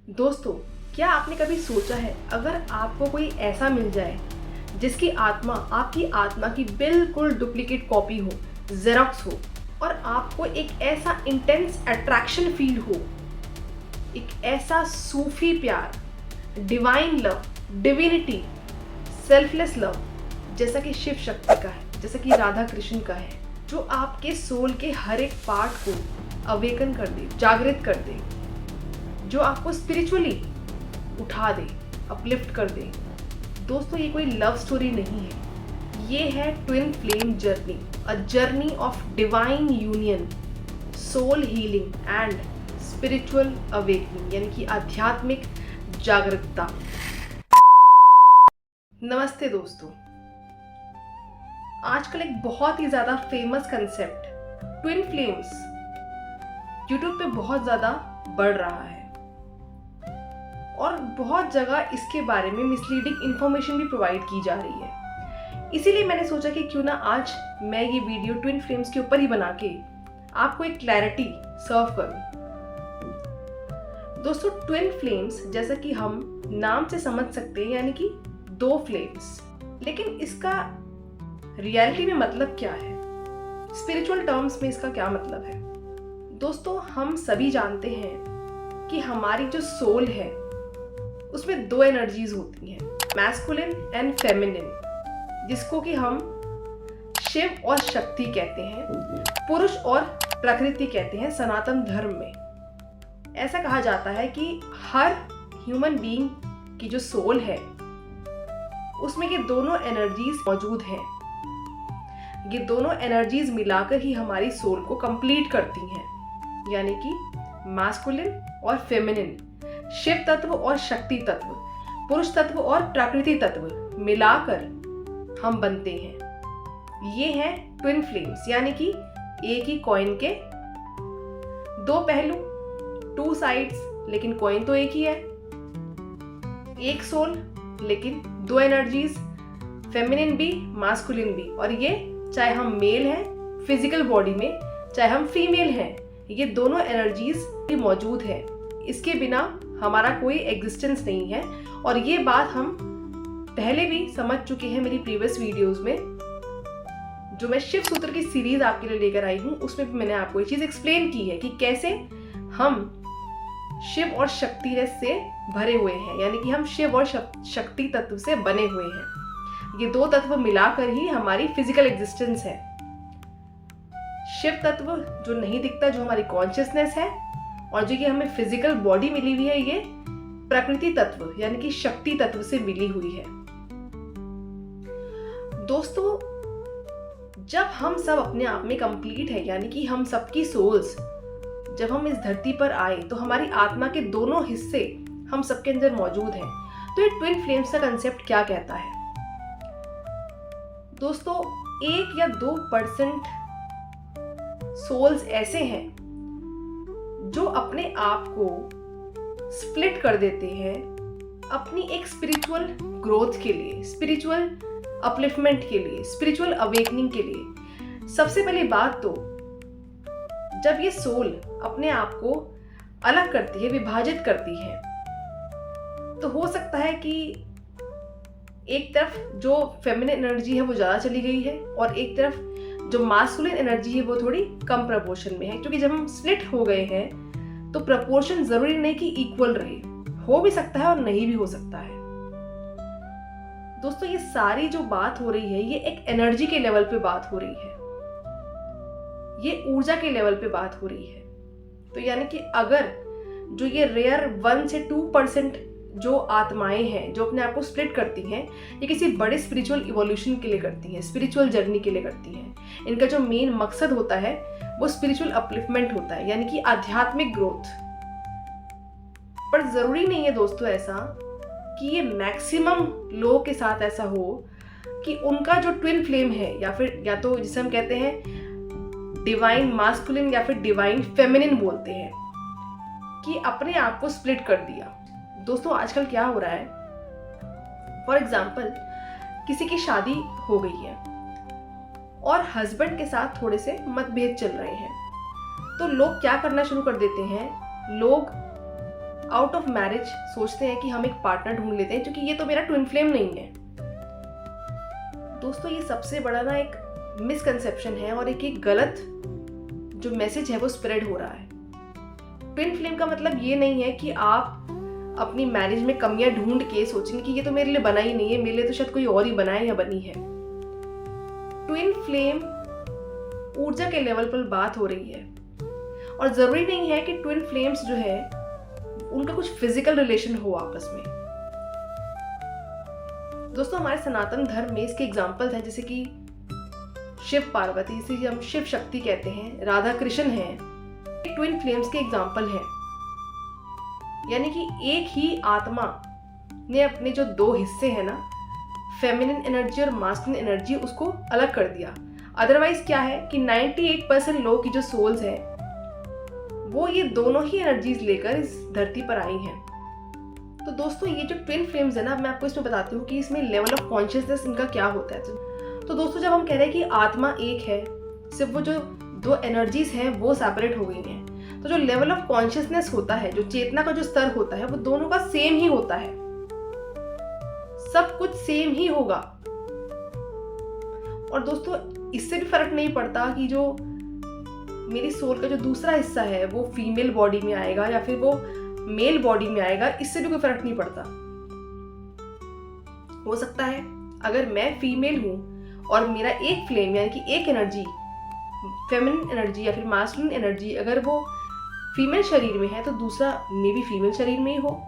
दोस्तों, क्या आपने कभी सोचा है अगर आपको कोई ऐसा मिल जाए जिसकी आत्मा आपकी आत्मा की बिल्कुल डुप्लीकेट कॉपी हो, जेरॉक्स हो, और आपको एक ऐसा इंटेंस अट्रैक्शन फील हो, एक ऐसा सूफी प्यार, divine love, divinity, selfless love, जैसा कि शिव शक्ति का है, जैसा कि राधा कृष्ण का है, जो आपके सोल के हर एक पार्ट को अवेकन कर दे, जागृत कर दे, जो आपको स्पिरिचुअली उठा दे, अपलिफ्ट कर दे। दोस्तों, ये कोई लव स्टोरी नहीं है, ये है twin flame journey, a journey of divine union, soul healing and spiritual awakening, यानी कि आध्यात्मिक जागरूकता। नमस्ते दोस्तों, आजकल एक बहुत ही ज्यादा famous concept twin flames YouTube पे बहुत ज्यादा बढ़ रहा है और बहुत जगह इसके बारे में मिसलीडिंग इंफॉर्मेशन भी प्रोवाइड की जा रही है। इसीलिए मैंने सोचा कि क्यों ना आज मैं ये वीडियो ट्विन फ्लेम्स के ऊपर ही बना के आपको एक क्लैरिटी सर्व करूं। दोस्तों, ट्विन फ्लेम्स जैसा कि हम नाम से समझ सकते हैं, यानी कि दो फ्लेम्स, लेकिन इसका रियलिटी में मतलब क्या है, स्पिरिचुअल टर्म्स में इसका क्या मतलब है। दोस्तों, हम सभी जानते हैं कि हमारी जो सोल है उसमें दो एनर्जीज होती हैं, मैस्कुलिन एंड फेमिनिन, जिसको कि हम शिव और शक्ति कहते हैं, पुरुष और प्रकृति कहते हैं सनातन धर्म में। ऐसा कहा जाता है कि हर ह्यूमन बीइंग की जो सोल है उसमें ये दोनों एनर्जीज मौजूद हैं। ये दोनों एनर्जीज मिलाकर ही हमारी सोल को कंप्लीट करती हैं, यानी कि मैस्कुलिन और फेमिनिन, शिव तत्व और शक्ति तत्व, पुरुष तत्व और प्रकृति तत्व मिलाकर हम बनते हैं। ये हैं ट्विन फ्लेम्स, यानी कि एक ही कॉइन के दो पहलू, टू साइड्स, लेकिन कॉइन तो एक ही है। एक सोल लेकिन दो एनर्जीज, फेमिनिन भी मैस्कुलिन भी, और ये चाहे हम मेल हैं फिजिकल बॉडी में, चाहे हम फीमेल हैं, ये दोनों एनर्जीज भी मौजूद है। इसके बिना हमारा कोई एग्जिस्टेंस नहीं है। और ये बात हम पहले भी समझ चुके हैं मेरी प्रीवियस वीडियोस में, जो मैं शिव सूत्र की सीरीज आपके लिए लेकर आई हूँ, उसमें भी मैंने आपको ये चीज एक्सप्लेन की है कि कैसे हम शिव और शक्ति रस से भरे हुए हैं, यानी कि हम शिव और शक्ति तत्व से बने हुए हैं। ये दो तत्व मिलाकर ही हमारी फिजिकल एग्जिस्टेंस है। शिव तत्व जो नहीं दिखता, जो हमारी कॉन्शियसनेस है, और जो कि हमें फिजिकल बॉडी मिली हुई है, ये प्रकृति तत्व यानी कि शक्ति तत्व से मिली हुई है। दोस्तों, जब हम सब अपने आप में कंप्लीट है, यानी कि हम सबकी सोल्स जब हम इस धरती पर आए तो हमारी आत्मा के दोनों हिस्से हम सबके अंदर मौजूद हैं। तो ये ट्विन फ्लेम्स का कंसेप्ट क्या कहता है? दोस्तों, 1 या 2% सोल्स ऐसे हैं जो अपने आप को स्प्लिट कर देते हैं अपनी एक स्पिरिचुअल ग्रोथ के लिए, स्पिरिचुअल अपलिफ्टमेंट के लिए, स्पिरिचुअल अवेकनिंग के लिए। सबसे पहली बात तो, जब ये सोल अपने आप को अलग करती है, विभाजित करती है, तो हो सकता है कि एक तरफ जो फेमिनिन एनर्जी है वो ज्यादा चली गई है और एक तरफ जो मास्कुलिन एनर्जी है वो थोड़ी कम प्रपोर्शन में है। क्योंकि जब हम स्प्लिट हो गए हैं तो प्रपोर्शन जरूरी नहीं कि इक्वल रहे, हो भी सकता है और नहीं भी हो सकता है। दोस्तों, ये सारी जो बात हो रही है, ये एक एनर्जी के लेवल पे बात हो रही है, ये ऊर्जा के लेवल पे बात हो रही है। तो यानी कि अगर जो ये रेयर 1 से 2% जो आत्माएं हैं जो अपने आप को स्प्लिट करती हैं, ये किसी बड़े स्पिरिचुअल इवोल्यूशन के लिए करती हैं, स्पिरिचुअल जर्नी के लिए करती हैं। इनका जो मेन मकसद होता है वो स्पिरिचुअल अपलिफ्टमेंट होता है, यानी कि आध्यात्मिक ग्रोथ। पर जरूरी नहीं है दोस्तों ऐसा कि ये मैक्सिमम लोगों के साथ ऐसा हो कि उनका जो ट्विन फ्लेम है, या तो जिसे हम कहते हैं डिवाइन मास्कुलिन या फिर डिवाइन फेमिनिन बोलते हैं, कि अपने आप को स्प्लिट कर दिया। दोस्तों, आजकल क्या हो रहा है, फॉर एग्जाम्पल किसी की शादी हो गई है और हस्बैंड के साथ थोड़े से मतभेद चल रहे हैं, तो लोग क्या करना शुरू कर देते हैं, लोग आउट ऑफ मैरिज सोचते हैं कि हम एक पार्टनर ढूंढ लेते हैं क्योंकि ये तो मेरा ट्विन फ्लेम नहीं है। दोस्तों, ये सबसे बड़ा ना एक मिसकंसेप्शन है और एक गलत जो मैसेज है वो स्प्रेड हो रहा है। ट्विन फ्लेम का मतलब ये नहीं है कि आप अपनी मैरिज में कमियां ढूंढ के सोचेंगे कि ये तो मेरे लिए बना ही नहीं है, मेरे लिए तो शायद कोई और ही बना है या बनी है। ट्विन फ्लेम ऊर्जा के लेवल पर बात हो रही है और जरूरी नहीं है कि ट्विन फ्लेम्स जो है उनका कुछ फिजिकल रिलेशन हो आपस में। दोस्तों, हमारे सनातन धर्म में इसके एग्जाम्पल्स हैं, जैसे कि शिव पार्वती, इसे हम शिव शक्ति कहते हैं, राधा कृष्ण हैं, ट्विन फ्लेम्स के एग्जाम्पल हैं। यानी कि एक ही आत्मा ने अपने जो दो हिस्से हैं ना, फेमिनिन एनर्जी और मास्कुलिन एनर्जी, उसको अलग कर दिया। अदरवाइज क्या है कि 98% लोगों की जो सोल्स हैं वो ये दोनों ही एनर्जीज लेकर इस धरती पर आई हैं। तो दोस्तों, ये जो ट्विन फ्लेम्स है ना, मैं आपको इसमें बताती हूँ कि इसमें लेवल ऑफ कॉन्शियसनेस इनका क्या होता है। तो दोस्तों, जब हम कह रहे हैं कि आत्मा एक है, सिर्फ वो जो दो एनर्जीज हैं वो सेपरेट हो गई हैं, तो जो लेवल ऑफ कॉन्शियसनेस होता है, जो चेतना का जो स्तर होता है, वो दोनों का सेम ही होता है। सब कुछ सेम ही होगा। और दोस्तों, इससे भी फर्क नहीं पड़ता कि जो मेरी सोल का जो दूसरा हिस्सा है वो फीमेल बॉडी में आएगा या फिर वो मेल बॉडी में आएगा, इससे भी कोई फर्क नहीं पड़ता। हो सकता है अगर मैं फीमेल हूं और मेरा एक फ्लेम यानी कि एक एनर्जी, फेमिनिन एनर्जी या फिर मास्कुलिन एनर्जी, अगर वो फीमेल शरीर में है तो दूसरा मे भी फीमेल शरीर में ही हो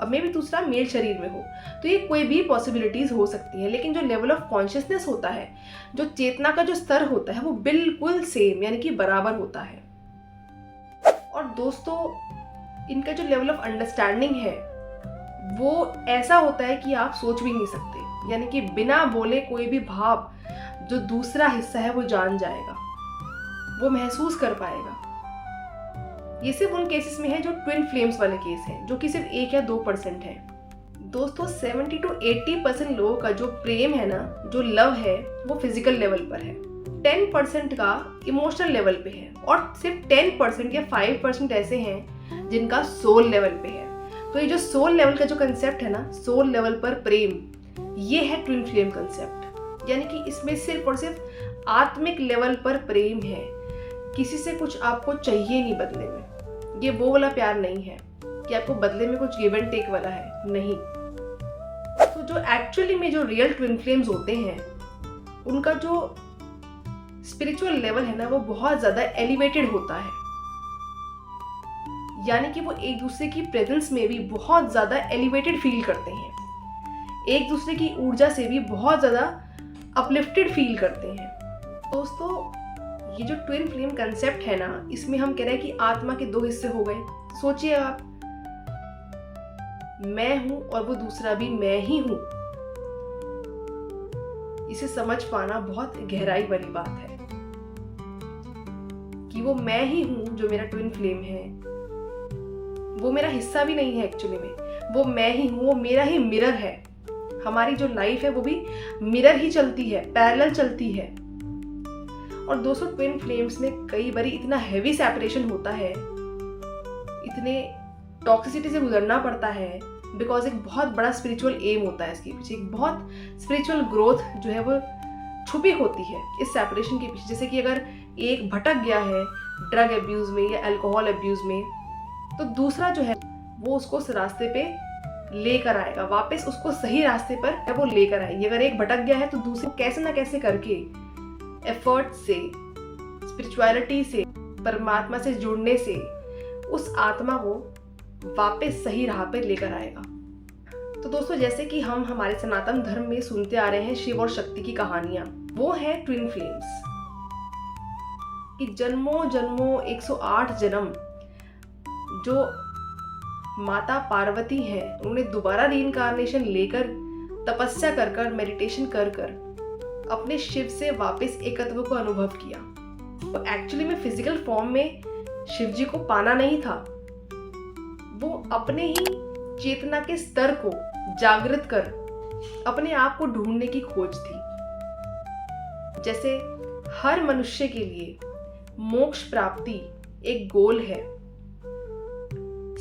और मे भी दूसरा मेल शरीर में हो। तो ये कोई भी पॉसिबिलिटीज हो सकती है, लेकिन जो लेवल ऑफ कॉन्शियसनेस होता है, जो चेतना का जो स्तर होता है, वो बिल्कुल सेम यानी कि बराबर होता है। और दोस्तों, इनका जो लेवल ऑफ अंडरस्टैंडिंग है वो ऐसा होता है कि आप सोच भी नहीं सकते। यानी कि बिना बोले कोई भी भाव जो दूसरा हिस्सा है वो जान जाएगा, वो महसूस कर पाएगा। ये सिर्फ उन केसेस में है जो ट्विन फ्लेम्स वाले केस हैं, जो कि सिर्फ 1 या 2% है। दोस्तों, 70 to 80% लोगों का जो प्रेम है ना, जो लव है, वो फिजिकल लेवल पर है। 10% का इमोशनल लेवल पे है और सिर्फ 10% या 5% ऐसे हैं जिनका सोल लेवल पे है। तो ये जो सोल लेवल का जो कंसेप्ट है ना, सोल लेवल पर प्रेम, ये है ट्विन फ्लेम कंसेप्ट। यानी कि इसमें सिर्फ और सिर्फ आत्मिक लेवल पर प्रेम है, किसी से कुछ आपको चाहिए नहीं बदले में। ये वो वाला प्यार नहीं है कि आपको बदले में कुछ गिव एंड टेक वाला है, नहीं। तो जो एक्चुअली में जो रियल ट्विन फ्लेम्स होते हैं, उनका जो स्पिरिचुअल लेवल है ना, वो बहुत ज्यादा एलिवेटेड होता है। यानी कि वो एक दूसरे की प्रेजेंस में भी बहुत ज्यादा एलिवेटेड फील करते हैं, एक दूसरे की ऊर्जा से भी बहुत ज्यादा अपलिफ्टेड फील करते हैं। दोस्तों, ये जो ट्विन फ्लेम कंसेप्ट है ना, इसमें हम कह रहे हैं कि आत्मा के दो हिस्से हो गए। सोचिए आप, मैं हूं और वो दूसरा भी मैं ही हूं। इसे समझ पाना बहुत गहराई वाली बात है कि वो मैं ही हूं जो मेरा ट्विन फ्लेम है। वो मेरा हिस्सा भी नहीं है एक्चुअली में, वो मैं ही हूं, वो मेरा ही मिरर है। हमारी जो लाइफ है वो भी मिरर ही चलती है, पैरेलल चलती है। और दोस्तों, ट्विन फ्लेम्स में कई बार इतना हैवी सेपरेशन होता है, इतने टॉक्सिसिटी से गुजरना पड़ता है, बिकॉज एक बहुत बड़ा स्पिरिचुअल एम होता है इसके पीछे। एक बहुत स्पिरिचुअल ग्रोथ जो है वो छुपी होती है इस सेपरेशन के पीछे। जैसे कि अगर एक भटक गया है ड्रग एब्यूज में या अल्कोहल एब्यूज में, तो दूसरा जो है वो उसको उस रास्ते पे लेकर आएगा, वापस उसको सही रास्ते पर वो लेकर आएगी। अगर एक भटक गया है तो दूसरे कैसे ना कैसे करके एफर्ट से, स्पिरिचुअलिटी से, परमात्मा से जुड़ने से उस आत्मा को वापस सही राह पे लेकर आएगा। तो दोस्तों, जैसे कि हम हमारे सनातन धर्म में सुनते आ रहे हैं शिव और शक्ति की कहानियां, वो है ट्विन फ्लेम्स कि जन्मों जन्मों 108 जन्म जो माता पार्वती हैं, उन्होंने दोबारा रीइंकार्नेशन लेकर तपस्या कर कर, मेडिटेशन कर कर अपने शिव से वापस एकत्व को अनुभव किया। तो एक्चुअली में फिजिकल फॉर्म में शिव जी को पाना नहीं था, वो अपने ही चेतना के स्तर को जागृत कर अपने आप को ढूंढने की खोज थी। जैसे हर मनुष्य के लिए मोक्ष प्राप्ति एक गोल है,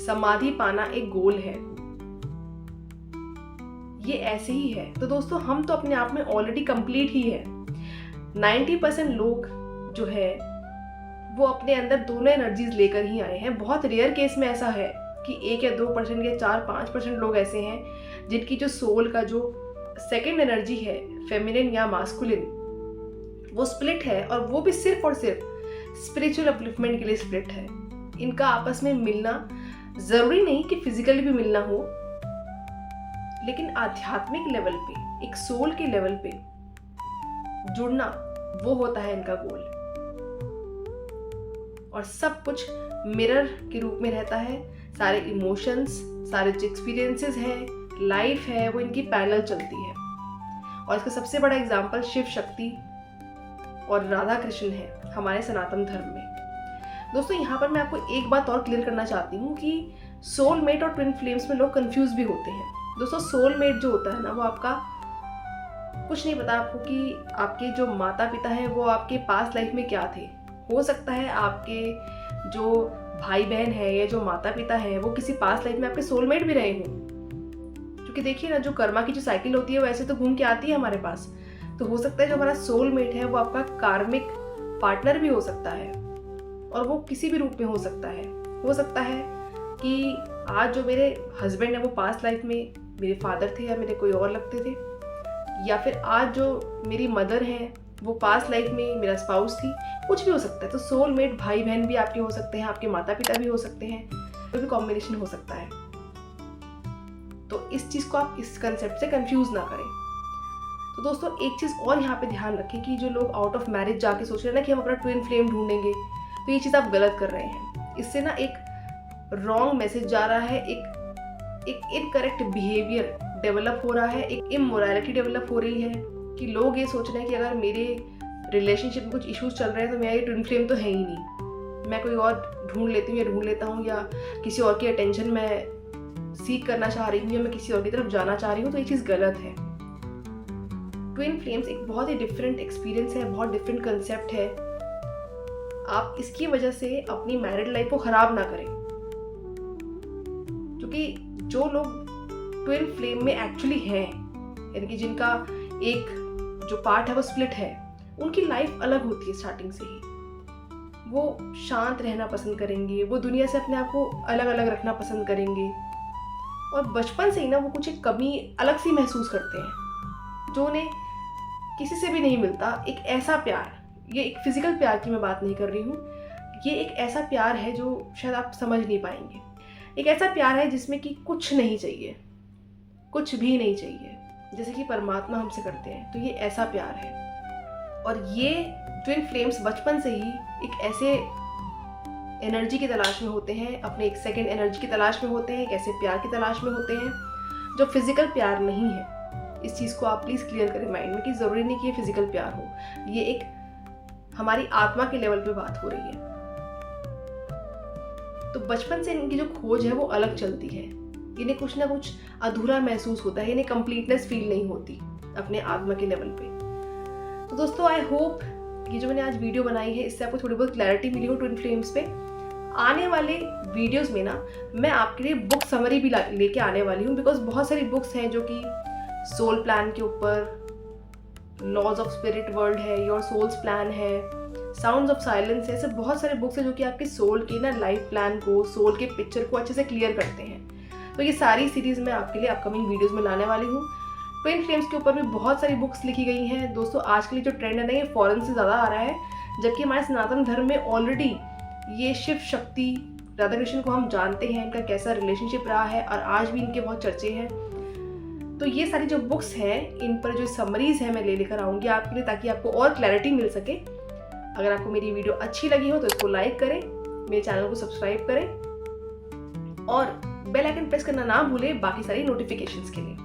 समाधि पाना एक गोल है, ये ऐसे ही है। तो दोस्तों हम तो अपने आप में ऑलरेडी कंप्लीट ही है। 90% लोग जो है वो अपने अंदर दोनों एनर्जीज लेकर ही आए हैं। बहुत रेयर केस में ऐसा है कि 1 या 2% या 4-5% लोग ऐसे हैं जिनकी जो सोल का जो सेकेंड एनर्जी है, फेमिनिन या मास्कुलिन, वो स्प्लिट है, और वो भी सिर्फ और सिर्फ स्पिरिचुअल अपलिफ्टमेंट के लिए स्प्लिट है। इनका आपस में मिलना जरूरी नहीं कि फिजिकली भी मिलना हो, लेकिन आध्यात्मिक लेवल पे, एक सोल के लेवल पे जुड़ना, वो होता है इनका गोल। और सब कुछ मिरर के रूप में रहता है। सारे इमोशंस, सारे जो एक्सपीरियंसेस हैं, लाइफ है, वो इनकी पैरेलल चलती है। और इसका सबसे बड़ा एग्जाम्पल शिव शक्ति और राधा कृष्ण है हमारे सनातन धर्म में। दोस्तों यहाँ पर मैं आपको एक बात और क्लियर करना चाहती हूँ कि सोलमेट और ट्विन फ्लेम्स में लोग कंफ्यूज भी होते हैं। दोस्तों सोलमेट जो होता है ना, वो आपका कुछ नहीं पता आपको कि आपके जो माता पिता हैं वो आपके पास्ट लाइफ में क्या थे। हो सकता है आपके जो भाई बहन है या जो माता पिता है वो किसी पास्ट लाइफ में आपके सोलमेट भी रहे हों, क्योंकि देखिए ना, जो कर्मा की जो साइकिल होती है वो ऐसे तो घूम के आती है हमारे पास। तो हो सकता है जो हमारा सोलमेट है वो आपका कार्मिक पार्टनर भी हो सकता है, और वो किसी भी रूप में हो सकता है। हो सकता है कि आज जो मेरे हस्बैंड है वो पास्ट लाइफ में मेरे फादर थे या मेरे कोई और लगते थे, या फिर आज जो मेरी मदर है वो पास्ट लाइफ में मेरा स्पाउस थी, कुछ भी हो सकता है। तो सोलमेट भाई बहन भी आपके हो सकते हैं, आपके माता पिता भी हो सकते हैं, कोई भी कॉम्बिनेशन हो सकता है। तो इस चीज़ को आप इस कंसेप्ट से कंफ्यूज ना करें। तो दोस्तों एक चीज़ और यहाँ पे ध्यान रखें कि जो लोग आउट ऑफ मैरिज जाके सोच रहे हैं ना कि हम अपना ट्विन फ्लेम ढूंढेंगे, तो ये चीज़ आप गलत कर रहे हैं। इससे ना एक रॉन्ग मैसेज जा रहा है, एक इनकरेक्ट बिहेवियर डेवलप हो रहा है, एक इमोरलिटी डेवलप हो रही है कि लोग ये सोच रहे हैं कि अगर मेरे रिलेशनशिप में कुछ इश्यूज चल रहे हैं तो मेरा ये ट्विन फ्लेम तो है ही नहीं, मैं कोई और ढूंढ लेती हूँ या ढूंढ लेता हूँ, या किसी और की अटेंशन मैं सीख करना चाह रही हूँ, या मैं किसी और की तरफ जाना चाह रही हूँ। तो ये चीज़ गलत है। ट्विन फ्लेम्स एक बहुत ही डिफरेंट एक्सपीरियंस है, बहुत डिफरेंट कंसेप्ट है। आप इसकी वजह से अपनी मैरिड लाइफ को खराब ना करें, क्योंकि जो लोग ट्विन फ्लेम में एक्चुअली हैं, यानी कि जिनका एक जो पार्ट है वो स्प्लिट है, उनकी लाइफ अलग होती है स्टार्टिंग से ही। वो शांत रहना पसंद करेंगे, वो दुनिया से अपने आप को अलग अलग रखना पसंद करेंगे, और बचपन से ही ना वो कुछ एक कमी अलग सी महसूस करते हैं जो उन्हें किसी से भी नहीं मिलता। एक ऐसा प्यार, ये एक फिजिकल प्यार की मैं बात नहीं कर रही हूँ, ये एक ऐसा प्यार है जो शायद आप समझ नहीं पाएंगे। एक ऐसा प्यार है जिसमें कि कुछ नहीं चाहिए, कुछ भी नहीं चाहिए, जैसे कि परमात्मा हमसे करते हैं। तो ये ऐसा प्यार है। और ये ट्विन फ्लेम्स बचपन से ही एक ऐसे एनर्जी की तलाश में होते हैं, अपने एक सेकंड एनर्जी की तलाश में होते हैं, एक ऐसे प्यार की तलाश में होते हैं जो फिजिकल प्यार नहीं है। इस चीज़ को आप प्लीज़ क्लियर करें माइंड में कि ज़रूरी नहीं कि ये फिजिकल प्यार हो, ये एक हमारी आत्मा के लेवल पे बात हो रही है। तो बचपन से इनकी जो खोज है वो अलग चलती है। इन्हें कुछ ना कुछ अधूरा महसूस होता है, इन्हें कंप्लीटनेस फील नहीं होती अपने आत्मा के लेवल पे। तो दोस्तों आई होप ये जो मैंने आज वीडियो बनाई है इससे आपको थोड़ी बहुत क्लैरिटी मिली हो ट्विन फ्लेम्स पे। आने वाले वीडियोस में ना मैं आपके लिए बुक समरी भी लेके आने वाली हूँ, बिकॉज बहुत सारी बुक्स हैं जो कि सोल प्लान के ऊपर, लॉज ऑफ स्पिरिट वर्ल्ड है, योर सोल्स प्लान है, साउंड्स ऑफ साइलेंस है, ऐसे बहुत सारे बुक्स हैं जो कि आपके सोल के ना लाइफ प्लान को, सोल के पिक्चर को अच्छे से क्लियर करते हैं। तो ये सारी सीरीज मैं आपके लिए अपकमिंग वीडियोस में लाने वाली हूँ। ट्विन फ्लेम्स के ऊपर भी बहुत सारी बुक्स लिखी गई हैं। दोस्तों आज के लिए जो ट्रेंड है ना ये फॉरेन से ज़्यादा आ रहा है, जबकि हमारे सनातन धर्म में ऑलरेडी ये शिव शक्ति राधा कृष्ण को हम जानते हैं, इनका कैसा रिलेशनशिप रहा है और आज भी इनके बहुत चर्चे हैं। तो ये सारी जो बुक्स हैं इन पर जो समरीज है मैं लेकर आऊँगी आपके लिए, ताकि आपको और क्लैरिटी मिल सके। अगर आपको मेरी वीडियो अच्छी लगी हो तो इसको लाइक करें, मेरे चैनल को सब्सक्राइब करें और बेल आइकन प्रेस करना ना भूलें बाकी सारी नोटिफिकेशंस के लिए।